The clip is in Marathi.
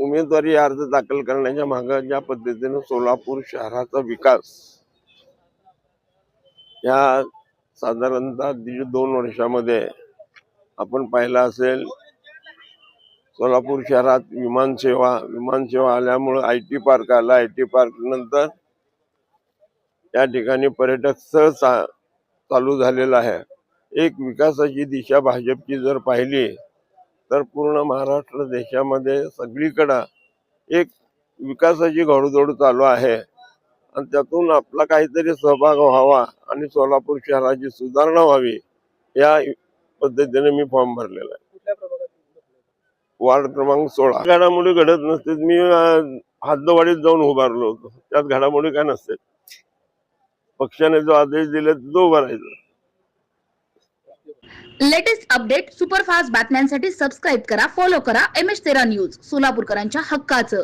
उमेदवारी अर्ज दाखल करण्याच्या मागे ज्या पद्धतीने सोलापूर शहराचा विकास या साधारणतः 1.5-2 वर्षामध्ये आपण पाहिला असेल, सोलापूर शहरात विमानसेवा आल्यामुळे IT पार्क आला। IT पार्क नंतर या ठिकाणी पर्यटक स्थळ चालू झालेलं आहे। एक विकासाची दिशा भाजपची जर पाहिली तर पूर्ण महाराष्ट्र देशामध्ये सगळीकडे एक विकासाची घोडदौड चालू आहे आणि त्यातून आपला काहीतरी सहभाग व्हावा आणि सोलापूर शहराची सुधारणा व्हावी या पद्धतीने मी फॉर्म भरलेला आहे। वार्ड क्रमांक 16। घडामोडी घडत नसते, मी हद्दवाढीत जाऊन उभारलो होतो, त्यात घडामोडी काय नसते। पक्षाने जो आदेश दिले तो भरायचा। लेटेस्ट अपडेट सुपरफास्ट बातम्यांसाठी सबस्क्राइब करा, फॉलो करा MH13 न्यूज, सोलापूरकरांच्या हक्काचं।